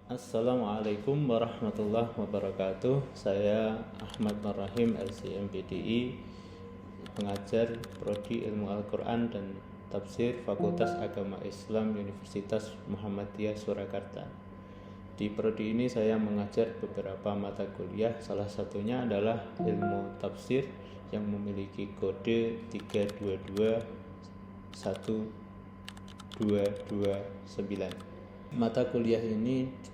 Assalamualaikum warahmatullahi wabarakatuh. Saya Ahmad Nur Rahim, LCMPDI, pengajar Prodi Ilmu Al-Quran dan Tafsir Fakultas Agama Islam Universitas Muhammadiyah Surakarta. Di prodi ini saya mengajar beberapa mata kuliah, salah satunya adalah ilmu tafsir yang memiliki kode 322129. Mata kuliah ini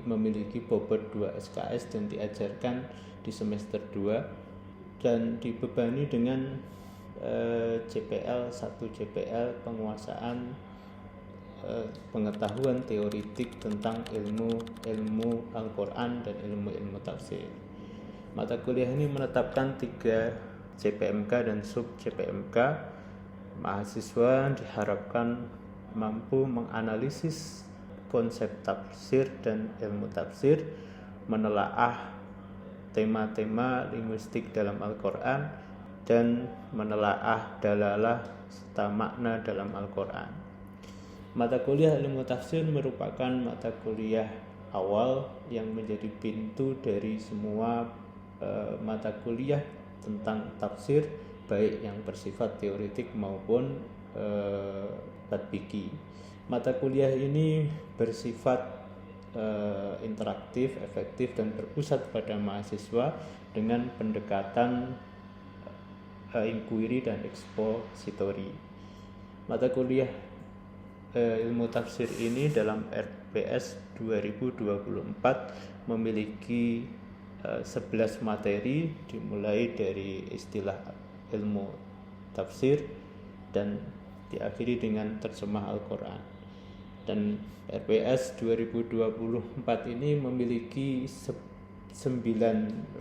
memiliki bobot 2 SKS dan diajarkan di semester 2 dan dibebani dengan CPL 1 CPL penguasaan pengetahuan teoritik tentang ilmu Al-Quran dan ilmu tafsir. Mata kuliah ini menetapkan 3 CPMK dan sub CPMK. Mahasiswa diharapkan mampu menganalisis konsep tafsir dan ilmu tafsir, menelaah tema-tema linguistik dalam Al-Quran, dan menelaah dalalah serta makna dalam Al-Quran. Mata kuliah ilmu tafsir merupakan mata kuliah awal yang menjadi pintu dari semua mata kuliah tentang tafsir, baik yang bersifat teoritik maupun tatbiki. Mata kuliah ini bersifat interaktif, efektif, dan berpusat pada mahasiswa dengan pendekatan inquiry dan expository. Mata kuliah ilmu tafsir ini dalam RPS 2024 memiliki 11 materi, dimulai dari istilah ilmu tafsir dan diakhiri dengan terjemah Al-Quran. Dan RPS 2024 ini memiliki 9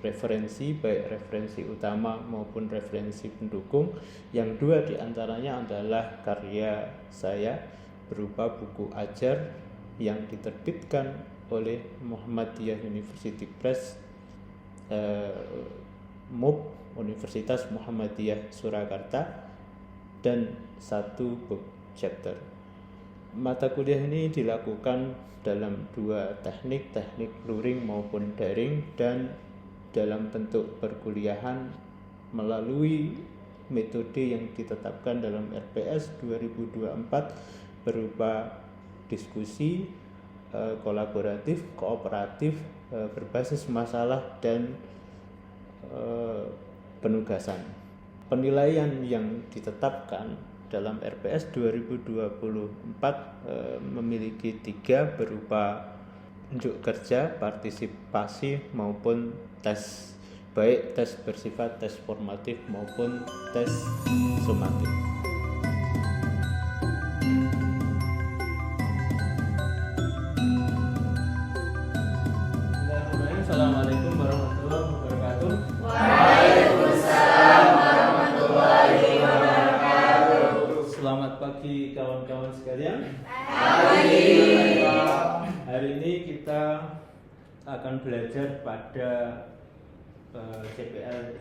referensi, baik referensi utama maupun referensi pendukung, yang 2 diantaranya adalah karya saya berupa buku ajar yang diterbitkan oleh Muhammadiyah University Press, MUP Universitas Muhammadiyah Surakarta, dan 1 book chapter. Mata kuliah ini dilakukan dalam 2 teknik luring maupun daring, dan dalam bentuk perkuliahan melalui metode yang ditetapkan dalam RPS 2024 berupa diskusi, kolaboratif, kooperatif, berbasis masalah, dan penugasan. Penilaian yang ditetapkan dalam RPS 2024 memiliki 3 berupa unjuk kerja, partisipasi, maupun tes, baik tes bersifat tes formatif maupun tes sumatif. Assalamualaikum warahmatullahi wabarakatuh. Waalaikumsalam warahmatullahi wabarakatuh. Selamat pagi kawan-kawan sekalian. Pagi. Hari ini kita akan belajar pada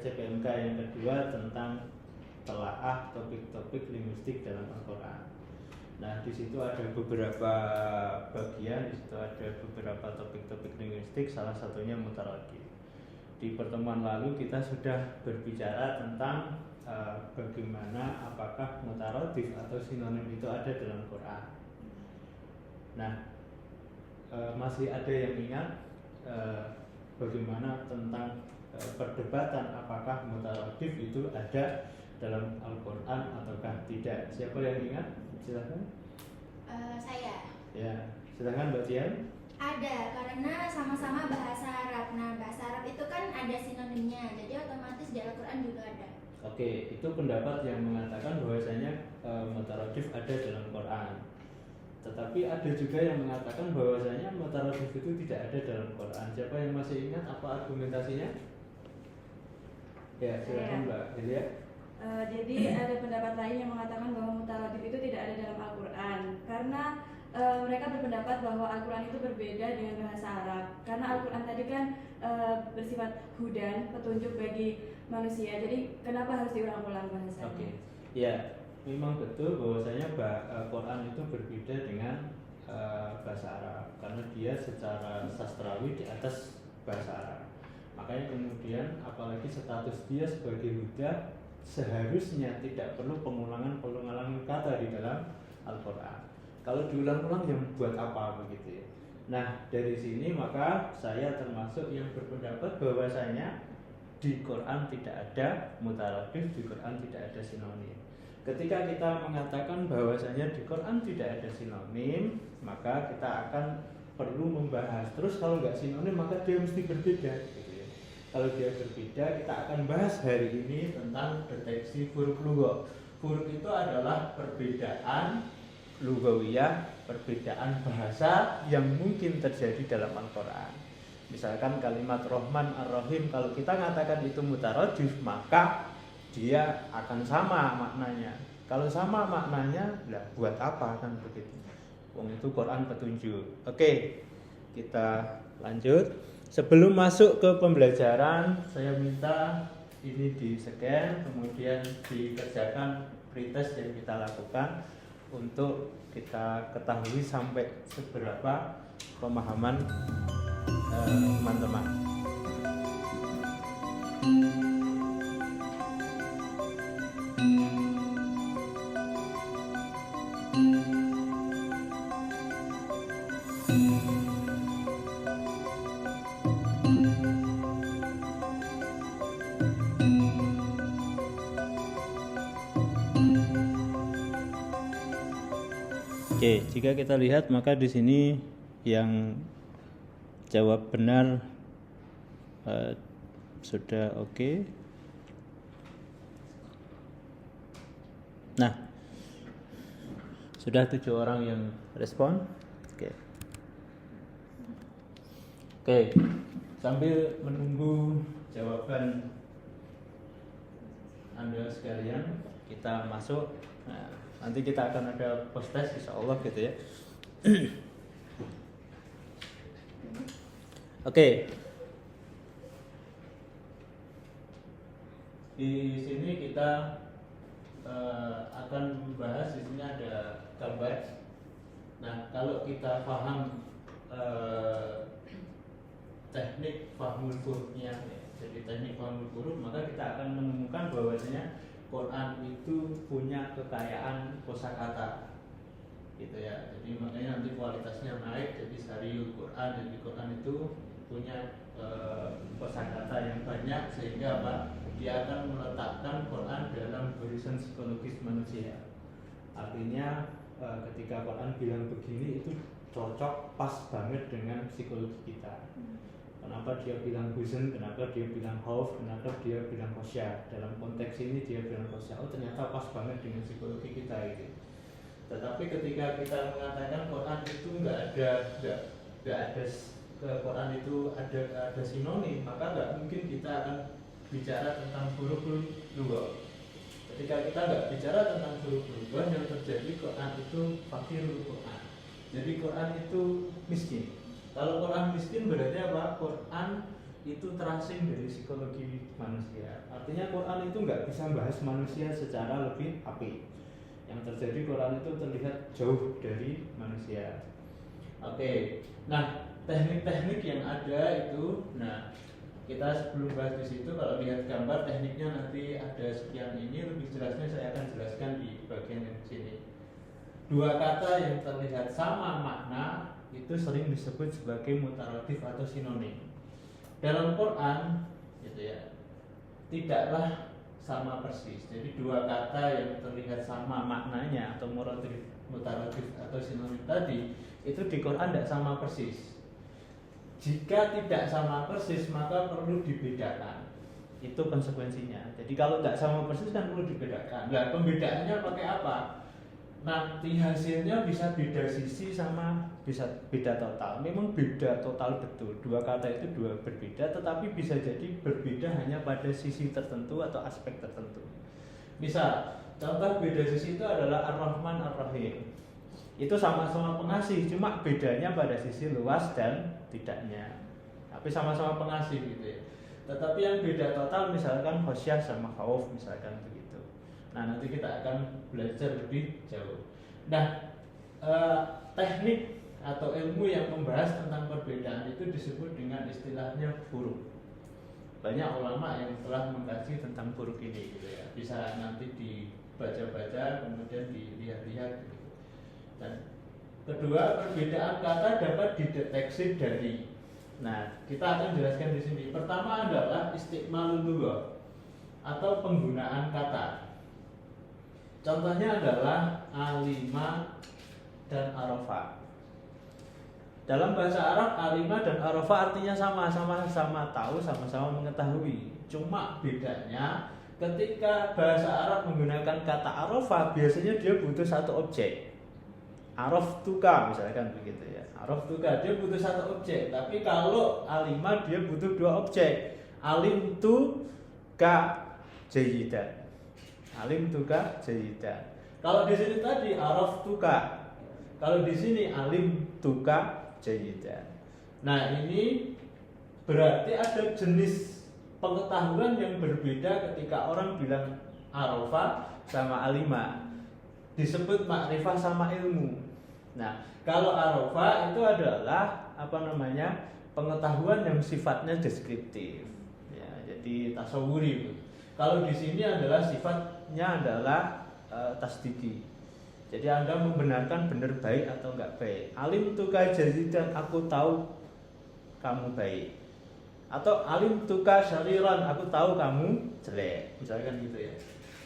CPMK yang kedua tentang telaah topik-topik linguistik dalam Al-Quran. Nah, di situ ada beberapa bagian, di situ ada beberapa topik-topik linguistik, salah satunya mutaradif. Di pertemuan lalu kita sudah berbicara tentang bagaimana apakah mutaradif atau sinonim itu ada dalam Quran. Nah, masih ada yang ingat bagaimana tentang perdebatan apakah mutaradif itu ada dalam Al-Quran ataukah tidak? Siapa yang ingat? Silahkan. Saya. Ya, silahkan Mbak Jian. Ada, karena sama-sama bahasa Arab. Nah, bahasa Arab itu kan ada sinonimnya, jadi otomatis di Al-Quran juga ada. Oke, itu pendapat yang mengatakan bahwasanya mutaradif ada dalam Quran. Tetapi ada juga yang mengatakan bahwasanya mutaradif itu tidak ada dalam Quran. Siapa yang masih ingat apa argumentasinya? Ya, silakan Mbak Delia. Jadi ada pendapat lain yang mengatakan bahwa mutaradif itu tidak ada dalam Al-Quran karena mereka berpendapat bahwa Al-Quran itu berbeda dengan bahasa Arab. Karena Al-Quran tadi kan bersifat hudan, petunjuk bagi manusia. Jadi kenapa harus diulang-ulang bahasanya? Oke. Ya, memang betul bahwasanya Quran itu berbeda dengan bahasa Arab karena dia secara sastrawi di atas bahasa Arab. Makanya kemudian apalagi status dia sebagai huda seharusnya tidak perlu pengulangan kata di dalam Al-Quran. Kalau diulang-ulang yang buat apa begitu ya. Nah dari sini maka saya termasuk yang berpendapat bahwasanya di Quran tidak ada mutaradif, di Quran tidak ada sinonim. Ketika kita mengatakan bahwasanya di Quran tidak ada sinonim, maka kita akan perlu membahas. Terus kalau nggak sinonim maka dia mesti berbeda. Gitu ya. Kalau dia berbeda, kita akan bahas hari ini tentang deteksi huruf lugha. Huruf itu adalah perbedaan lughawiyah, perbedaan bahasa yang mungkin terjadi dalam Al-Quran. Misalkan kalimat Rahman Ar-Rahim, kalau kita mengatakan itu mutaradif, maka dia akan sama maknanya. Kalau sama maknanya, lah buat apa kan begitu? Wong itu Quran petunjuk. Oke, kita lanjut. Sebelum masuk ke pembelajaran, saya minta ini di-scan, kemudian dikerjakan pretest yang kita lakukan untuk kita ketahui sampai seberapa pemahaman teman-teman. Oke, jika kita lihat maka di sini yang jawab benar sudah oke. Nah, sudah 7 orang yang respon. Oke, sambil menunggu jawaban Anda sekalian, kita masuk. Nah, nanti kita akan ada post test insya Allah gitu ya. Oke. Di sini kita akan membahas, di sini ada gambar. Nah, kalau kita paham teknik fahmul hurufnya, jadi teknik fahmul huruf, maka kita akan menemukan bahwasanya Quran itu punya kekayaan kosakata, gitu ya. Jadi makanya nanti kualitasnya naik. Jadi Sariul Quran, jadi Quran itu punya kosakata yang banyak sehingga apa? Dia akan meletakkan Quran dalam barisan psikologis manusia. Artinya ketika Quran bilang begini itu cocok, pas banget dengan psikologi kita. Kenapa dia bilang huzn, kenapa dia bilang khauf, kenapa dia bilang khosyah. Dalam konteks ini dia bilang khosyah. Oh ternyata pas banget dengan psikologi kita gitu. Tetapi ketika kita mengatakan Quran itu nggak ada Quran itu ada sinonim, maka nggak mungkin kita akan bicara tentang huruf lugha. Ketika kita nggak bicara tentang huruf lugha, yang terjadi Quran itu fakirul Quran. Jadi Quran itu miskin. Kalau Quran miskin berarti apa? Quran itu terasing dari psikologi manusia. Artinya Quran itu nggak bisa bahas manusia secara lebih apik. Yang terjadi Quran itu terlihat jauh dari manusia. Oke. Nah, teknik-teknik yang ada itu, nah kita sebelum bahas di situ, kalau lihat gambar tekniknya nanti ada sekian ini, lebih jelasnya saya akan jelaskan di bagian yang sini. Dua kata yang terlihat sama makna itu sering disebut sebagai mutaradif atau sinonim. Dalam Quran, gitu ya, tidaklah sama persis. Jadi dua kata yang terlihat sama maknanya atau mutaradif atau sinonim tadi itu di Quran tidak sama persis. Jika tidak sama persis maka perlu dibedakan. Itu konsekuensinya. Jadi kalau tidak sama persis kan perlu dibedakan. Nah, pembedaannya pakai apa? Nanti hasilnya bisa beda sisi sama bisa beda total. Memang beda total betul. Dua kata itu dua berbeda, tetapi bisa jadi berbeda hanya pada sisi tertentu atau aspek tertentu. Misal, contoh beda sisi itu adalah Ar-Rahman Ar-Rahim. Itu sama-sama pengasih, cuma bedanya pada sisi luas dan tidaknya. Tapi sama-sama pengasih gitu ya. Tetapi yang beda total misalkan khosyah sama khauf misalkan begitu. Nah nanti kita akan belajar lebih jauh. Nah teknik atau ilmu yang membahas tentang perbedaan itu disebut dengan istilahnya furuq. Banyak ulama yang telah mengkaji tentang furuq ini gitu ya. Bisa nanti dibaca-baca kemudian dilihat-lihat gitu. Dan kedua, perbedaan kata dapat dideteksi dari. Nah, kita akan jelaskan di sini. Pertama adalah istiqmalul lughah atau penggunaan kata. Contohnya adalah alima dan arafa. Dalam bahasa Arab, alima dan arafa artinya sama-sama tahu, sama-sama mengetahui. Cuma bedanya ketika bahasa Arab menggunakan kata arafa, biasanya dia butuh satu objek. Araftuka misalkan begitu ya. Araftuka dia butuh satu objek, tapi kalau alima dia butuh dua objek. Alimtuka jayidan. Alimtuka jayidan. Kalau di sini tadi araftuka. Kalau di sini alimtuka jayidan. Nah, ini berarti ada jenis pengetahuan yang berbeda ketika orang bilang arafa sama alima. Disebut makrifah sama ilmu. Nah, kalau arafa itu adalah pengetahuan yang sifatnya deskriptif. Ya, jadi tasawuri. Kalau di sini adalah sifatnya adalah tasdiki. Jadi Anda membenarkan benar baik atau enggak baik. Alim tuka jazidan, aku tahu kamu baik. Atau alim tuka syariran, aku tahu kamu jelek. Misalkan gitu ya.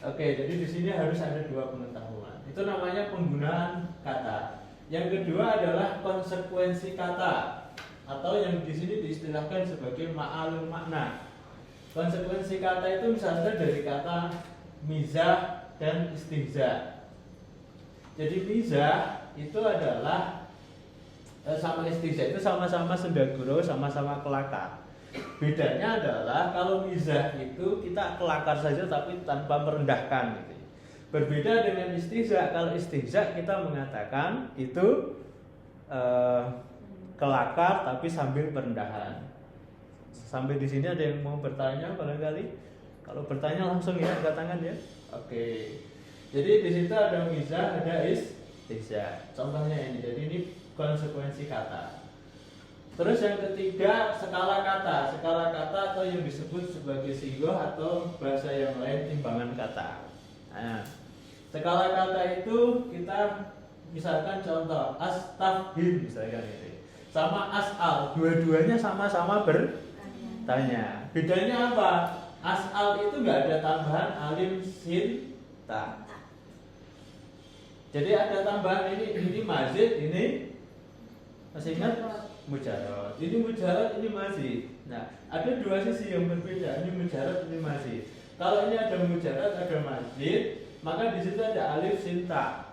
Oke, jadi di sini harus ada dua pengetahuan. Itu namanya penggunaan kata. Yang kedua adalah konsekuensi kata, atau yang di sini diistilahkan sebagai ma'alul makna. Konsekuensi kata itu misalnya dari kata mizah dan istihza. Jadi mizah itu adalah sama istihza itu sama-sama sendaguro, sama-sama kelakar. Bedanya adalah kalau mizah itu kita kelakar saja tapi tanpa merendahkan gitu. Berbeda dengan istihza. Kalau istihza kita mengatakan itu kelakar tapi sambil perendahan. Sampai di sini ada yang mau bertanya barangkali? Kalau bertanya langsung ya angkat tangan ya. Oke. Jadi di situ ada mizah, ada istihza. Contohnya ini. Jadi ini konsekuensi kata. Terus yang ketiga skala kata. Skala kata atau yang disebut sebagai sigoh atau bahasa yang lain timbangan kata. Nah, skala kata itu kita misalkan contoh astafhim misalkan ini sama as'al, dua-duanya sama-sama bertanya. Bedanya apa? As'al itu nggak ada tambahan alim sin ta. Jadi ada tambahan ini mazid, ini masih ingat? Mujarad. Ini mujarad, ini mazid. Nah, ada dua sisi yang berbeda. Ini mujarad, ini mazid. Kalau ini ada mujarad, ada mazid, maka di situ ada alif sinta.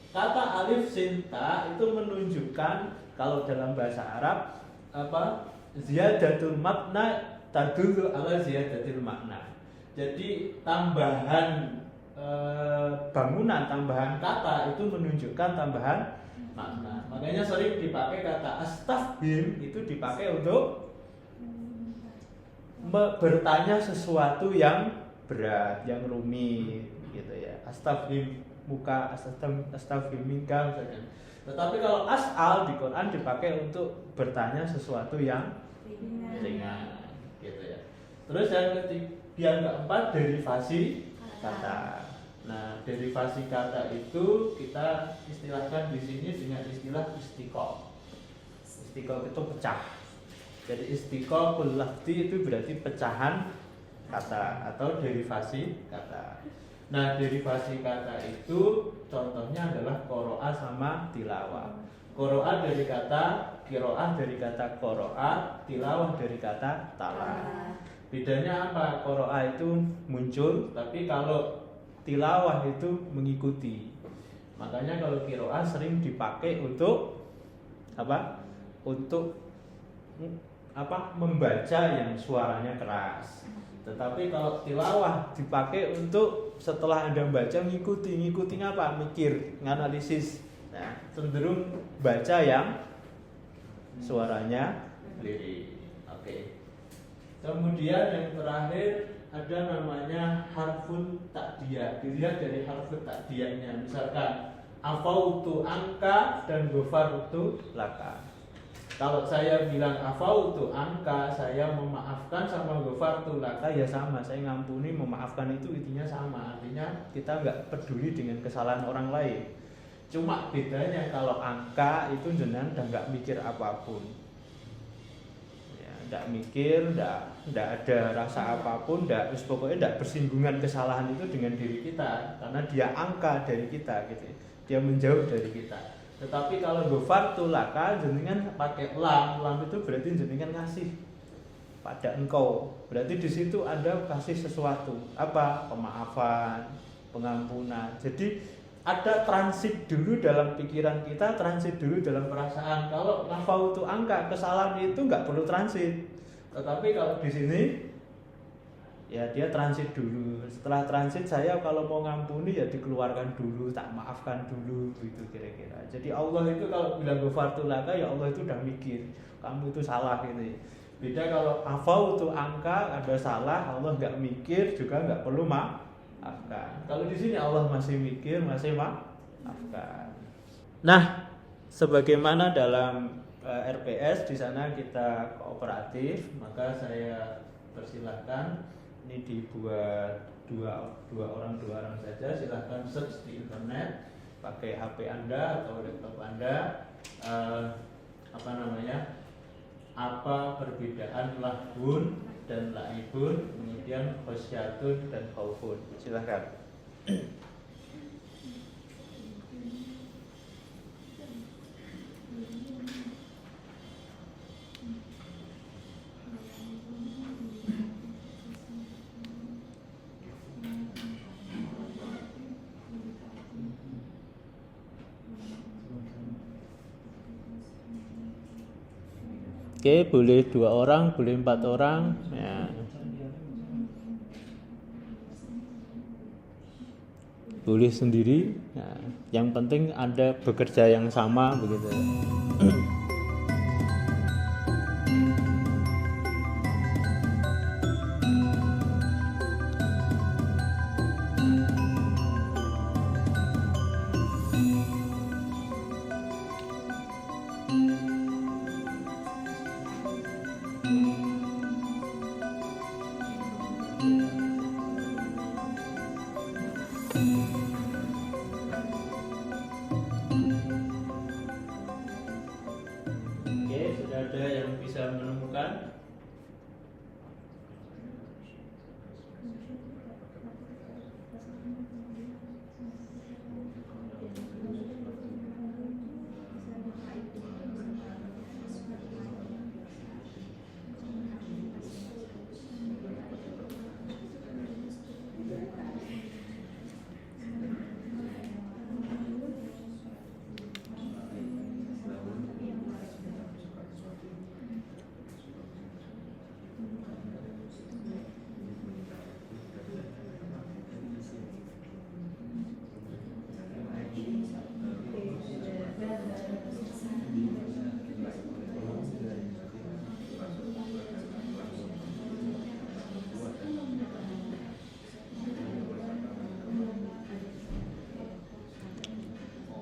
Kata alif sinta itu menunjukkan kalau dalam bahasa Arab ziyadatul makna tadullu ala ziyadatil makna. Jadi tambahan bangunan, tambahan kata itu menunjukkan tambahan makna. Makanya sering dipakai kata astafhim itu dipakai untuk bertanya sesuatu yang berat, yang rumit gitu ya. Astafhim muka, astafhim minka misalnya. Tetapi kalau as'al di Quran dipakai untuk bertanya sesuatu yang ringan gitu ya. Terus yang keempat derivasi kata. Nah, derivasi kata itu kita istilahkan di sini dengan istilah istiqoq. Istiqoq itu pecah. Jadi istiqoqul lafzi itu berarti pecahan kata atau derivasi kata. Nah, derivasi kata itu contohnya adalah qoro'ah sama tilawah. Qoro'ah dari kata qiraah dari kata qoro'ah, tilawah dari kata tala. Bedanya apa? Qoro'ah itu muncul, tapi kalau tilawah itu mengikuti. Makanya kalau qiraah sering dipakai untuk apa? Untuk membaca yang suaranya keras. Tetapi kalau tilawah dipakai untuk setelah Anda baca ngikuti apa? Mikir, nganalisis. Nah, cenderung baca yang suaranya lirik. Oke. Kemudian yang terakhir ada namanya harfun takdiyah. Dilihat dari harfun takdiyahnya. Misalkan afautu angka dan ghafartu laka. Kalau saya bilang afautu angka, saya memaafkan, sama ghafartu laka ya sama, saya ngampuni, memaafkan itu intinya sama. Artinya kita nggak peduli dengan kesalahan orang lain. Cuma bedanya kalau angka itu jenengan udah nggak mikir apapun. Ya, nggak mikir, nggak ada rasa apapun, pokoknya nggak bersinggungan kesalahan itu dengan diri kita, karena dia angka dari kita gitu. Dia menjauh dari kita. Tetapi kalau ghafartu laka jenengan pakai lam itu berarti jenengan ngasih pada engkau. Berarti di situ Anda kasih sesuatu. Apa? Pemaafan, pengampunan. Jadi ada transit dulu dalam pikiran kita, transit dulu dalam perasaan. Kalau afautu angka, kesalahan itu nggak perlu transit. Tetapi kalau di sini ya dia transit dulu. Setelah transit saya kalau mau ngampuni ya dikeluarkan dulu, tak maafkan dulu gitu kira-kira. Jadi Allah itu kalau bilang ghafartu laka ya Allah itu udah mikir kamu itu salah gitu. Beda kalau afautu angka, ada salah, Allah nggak mikir juga nggak perlu maafkan. Kalau di sini Allah masih mikir, masih maafkan. Nah, sebagaimana dalam RPS di sana kita kooperatif, maka saya persilahkan ini dibuat dua orang saja. Silahkan search di internet pakai HP Anda atau laptop Anda, apa perbedaan lahun dan laibun, kemudian khosyatun dan khaufun. Silahkan. Oke, boleh 2 orang, boleh 4 orang ya. Boleh sendiri ya. Yang penting Anda bekerja yang sama begitu.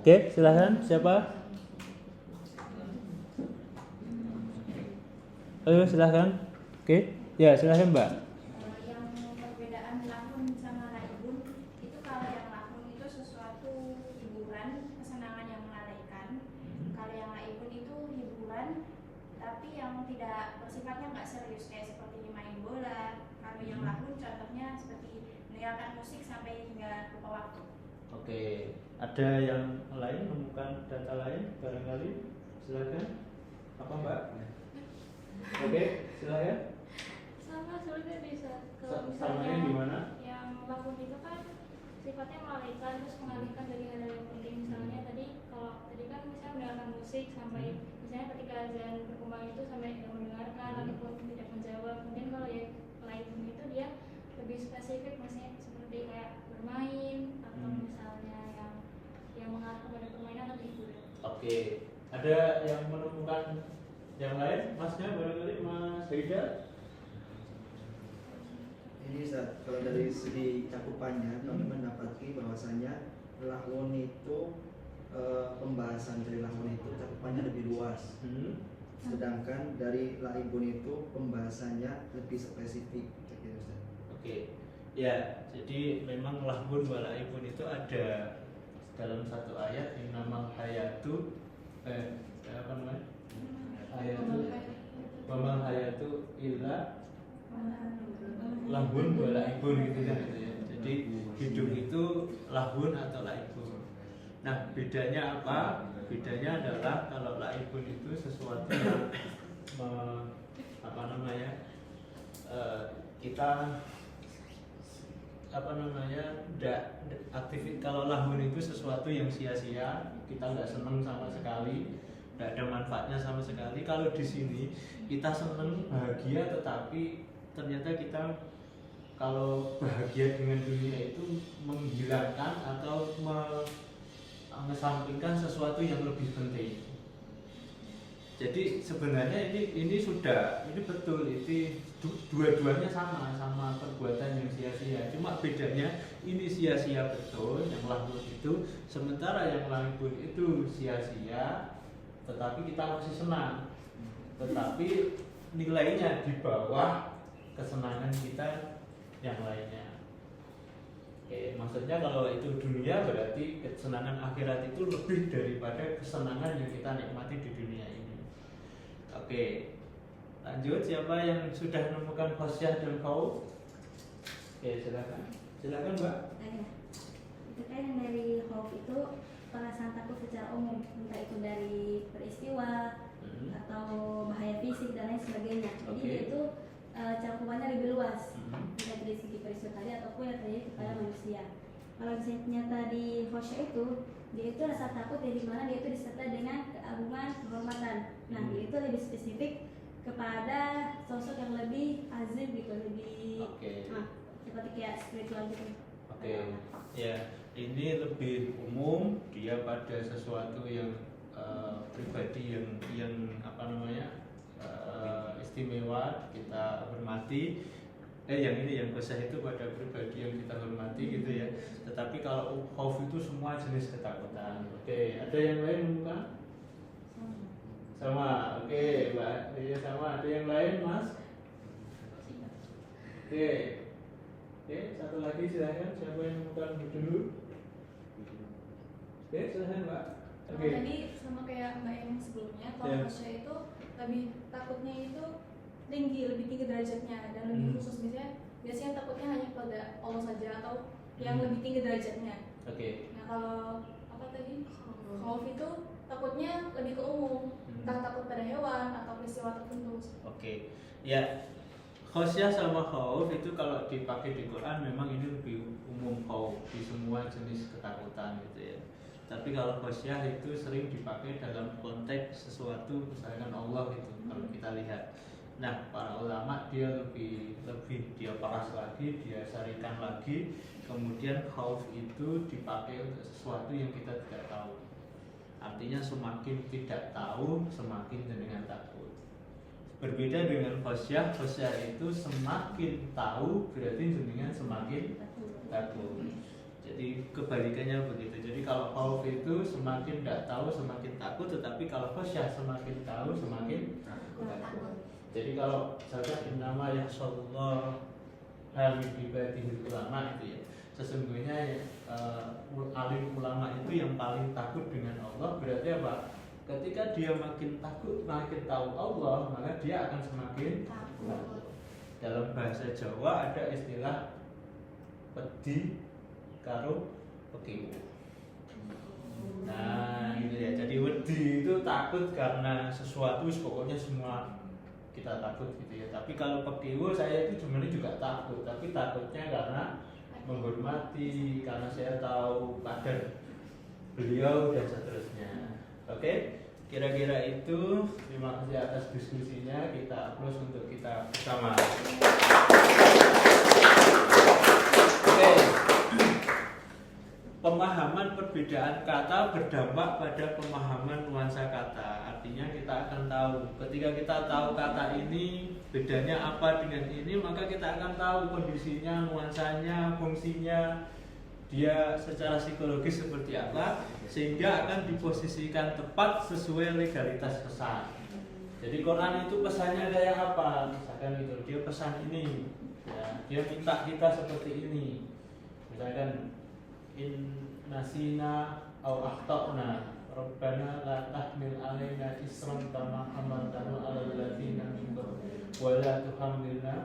Oke, silahkan. Siapa? Ayo silahkan. Oke, ya silahkan Mbak. Yang perbedaan lahun sama laibun itu, kalau yang lahun itu sesuatu hiburan, kesenangan yang melalaikan. Kalau yang laibun itu hiburan, tapi yang tidak bersifatnya nggak serius, kayak seperti main bola. Kalau yang lahun contohnya seperti mendengarkan musik sampai hingga lupa waktu. Oke, ada yang lain menemukan data lain barangkali? Silakan. Apa Mbak? Oke, silakan. Sama sulit bisa. Kalau Samanya misalnya di mana? yang lahun itu kan sifatnya melalaikan, terus mengalihkan dari hal yang penting. Misalnya tadi kan misalnya mendengarkan musik sampai misalnya ketika azan berkumandang itu sampai tidak mendengarkan ataupun tidak menjawab. Kemudian kalau yang lain itu dia lebih spesifik, maksudnya seperti kayak bermain atau misalnya yang mengarah kepada permainan atau hiburan. Oke, ada yang menemukan yang lain? Masnya barangkali, Mas Haida? Ini Ustaz, kalau dari segi cakupannya kami mendapati bahwasanya lahun itu pembahasan dari lahun itu cakupannya lebih luas. Sedangkan dari laibun itu pembahasannya lebih spesifik. Oke, ya jadi memang lahun wa laibun itu ada dalam satu ayat yang nama hayatu apa namanya? Hayatu illa lahun wa laibun gitu kan gitu ya. Jadi hidup itu lahun atau laibun. Nah, bedanya apa? Bedanya adalah kalau laibun itu sesuatu yang apa namanya? Kita apa namanya? Kalau lahun itu sesuatu yang sia-sia, kita nggak seneng sama sekali, nggak ada manfaatnya sama sekali. Kalau di sini kita seneng, bahagia, tetapi ternyata kita kalau bahagia dengan dunia itu menghilangkan atau mengesampingkan sesuatu yang lebih penting. Jadi sebenarnya ini betul, ini dua-duanya sama perbuatan yang sia-sia. Cuma bedanya ini sia-sia betul yang lahun itu, sementara yang lahun itu sia-sia, tetapi kita masih senang. Tetapi nilainya di bawah kesenangan kita yang lainnya. Oke, maksudnya kalau itu dunia berarti kesenangan akhirat itu lebih daripada kesenangan yang kita nikmati di dunia ini. Oke, lanjut, siapa yang sudah menemukan khosyah dan khauf? Oke, silakan Mbak. Itu kan yang dari khauf itu perasaan takut secara umum, entah itu dari peristiwa atau bahaya fisik dan lain sebagainya. Jadi itu cakupannya lebih luas, tidak dari segi peristiwa tadi ataupun yang terjadi kepada manusia. Kalau misalnya tadi khosyah itu, dia itu rasa takut yang dimana dia itu disertai dengan keagungan, kehormatan. Nah, dia itu lebih spesifik kepada sosok yang lebih azim gitu, lebih seperti kayak spiritual gitu. Ya, ini lebih umum, dia pada sesuatu yang pribadi yang apa namanya? Istimewa, kita hormati. Yang khosyah itu pada pribadi yang kita hormati gitu ya. Tetapi kalau khauf itu semua jenis ketakutan. Oke, ada yang lain bukan? Sama. Oke, Mbak. Iya sama. Ada yang lain, Mas? Oke, satu lagi silahkan. Siapa yang bukan dulu? Oke, silahkan Mbak. Kalau tadi sama kayak Mbak yang sebelumnya, kalau khosyah itu lebih takutnya itu lebih tinggi derajatnya dan lebih khusus. Biasanya takutnya hanya pada Allah saja atau yang lebih tinggi derajatnya. Nah, kalau apa tadi khauf itu takutnya lebih ke umum, entah takut pada hewan atau peristiwa tertentu. Ya, khosyah sama khauf itu kalau dipakai di Quran memang ini lebih umum, khauf di semua jenis ketakutan gitu ya. Tapi kalau khosyah itu sering dipakai dalam konteks sesuatu misalkan Allah itu kalau kita lihat. Nah, para ulama dia lebih dia paras lagi, dia syarikan lagi. Kemudian khauf itu dipakai untuk sesuatu yang kita tidak tahu. Artinya semakin tidak tahu, semakin dengan takut. Berbeda dengan khosyah itu semakin tahu berarti dengan semakin takut. Jadi kebalikannya begitu. Jadi kalau khauf itu semakin tidak tahu semakin takut, tetapi kalau khosyah semakin tahu semakin takut. Jadi kalau misalkan nama yang sallallahu alaihi ulama itu ya, sesungguhnya alim ulama itu yang paling takut dengan Allah. Berarti apa? Ketika dia makin takut, makin tahu Allah, maka dia akan semakin takut. Dalam bahasa Jawa ada istilah wedi karo pekiwu. Nah, gitu ya. Jadi wedi itu takut karena sesuatu, pokoknya semua kita takut gitu ya. Tapi kalau pekiwu saya itu sebenarnya juga takut, tapi takutnya karena menghormati, karena saya tahu kadar beliau dan seterusnya. Oke, kira-kira itu. Terima kasih atas diskusinya. Kita applause untuk kita bersama. Oke. Pemahaman perbedaan kata berdampak pada pemahaman nuansa kata. Artinya kita akan tahu, ketika kita tahu kata ini bedanya apa dengan ini, maka kita akan tahu kondisinya, nuansanya, fungsinya dia secara psikologis seperti apa, sehingga akan diposisikan tepat sesuai legalitas pesan. Jadi Quran itu pesannya kayak apa? Misalkan itu dia pesan ini, ya, dia minta kita seperti ini. Misalkan in nasina au akhtana Rabbana la tahmil alaina isran kama hamaltahu 'alal ladzina min qablina wa la tuhammilna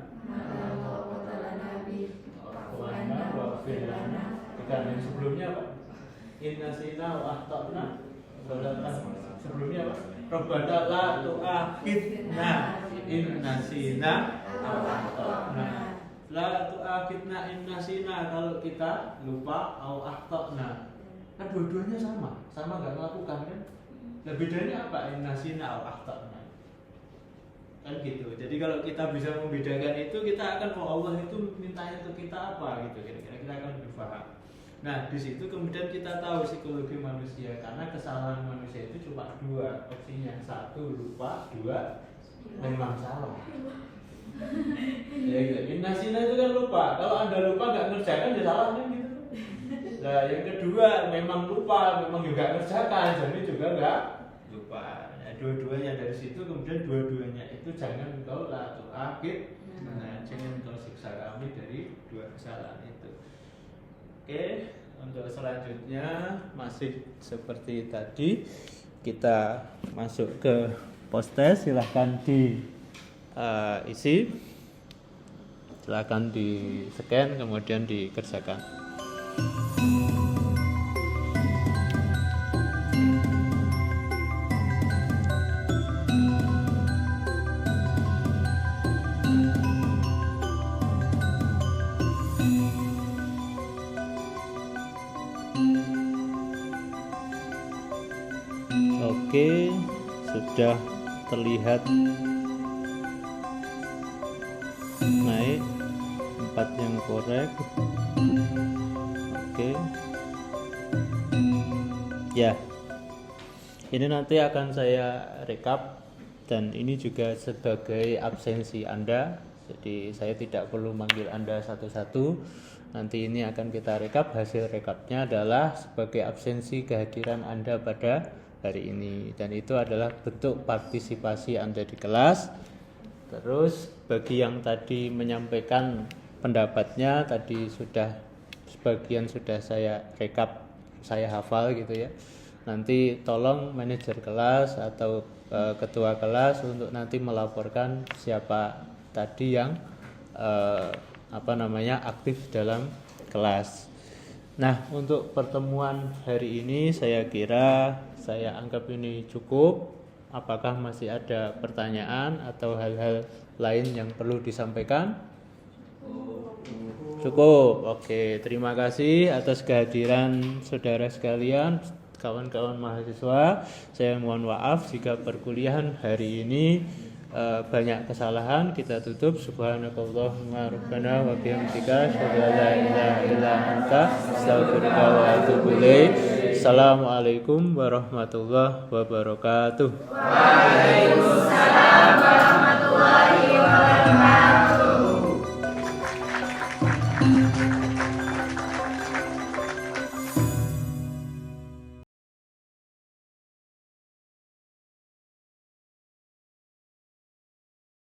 wa fil lana. Yang sebelumnya apa? Inna sina wa akhtana. Sebelumnya apa? Rabbana la tu'akhidna inna sina wa akhtana. La tu'akhidna inna sina, kalau kita lupa au akhtana. Kan dua-duanya sama nggak melakukan kan? Nah bedanya apa? Inna sina au akhtana. Kan gitu. Jadi kalau kita bisa membedakan itu, kita akan Allah itu mintanya ke kita apa gitu, kira-kira kita akan lebih paham. Nah di situ kemudian kita tahu psikologi manusia, karena kesalahan manusia itu cuma dua opsinya, satu lupa, dua memang salah. Ya gitu. Inna sina itu kan lupa. Kalau Anda lupa nggak ngerjakan ya salah kan gitu. Nah yang kedua memang lupa, memang juga ngerjakan, jadi juga nggak lupa. Nah, dua-duanya dari situ, kemudian dua-duanya itu jangan engkau la tu'akhid. Nah, jangan engkau siksa kami dari dua kesalahan itu. Oke, untuk selanjutnya masih seperti tadi, kita masuk ke post-test. Silahkan diisi, silahkan di scan kemudian dikerjakan. Oke, sudah terlihat naik 4 yang korek. Oke. Ya. Ini nanti akan saya rekap, dan ini juga sebagai absensi Anda. Jadi saya tidak perlu manggil Anda satu-satu. Nanti ini akan kita rekap. Hasil rekapnya adalah sebagai absensi kehadiran Anda pada hari ini, dan itu adalah bentuk partisipasi Anda di kelas. Terus bagi yang tadi menyampaikan pendapatnya, tadi sudah sebagian sudah saya rekap, saya hafal gitu ya. Nanti tolong manajer kelas atau ketua kelas untuk nanti melaporkan siapa tadi yang aktif dalam kelas. Nah, untuk pertemuan hari ini saya kira saya anggap ini cukup. Apakah masih ada pertanyaan atau hal-hal lain yang perlu disampaikan? Cukup. Oke, terima kasih atas kehadiran saudara sekalian, kawan-kawan mahasiswa. Saya mohon maaf jika perkuliahan hari ini banyak kesalahan. Kita tutup. Subhanakallahumma rabbana wa bihamdika asyhadu an la ilaha illa anta astaghfiruka wa atubu ilaik. Assalamualaikum warahmatullahi wabarakatuh. Waalaikumsalam warahmatullahi wabarakatuh.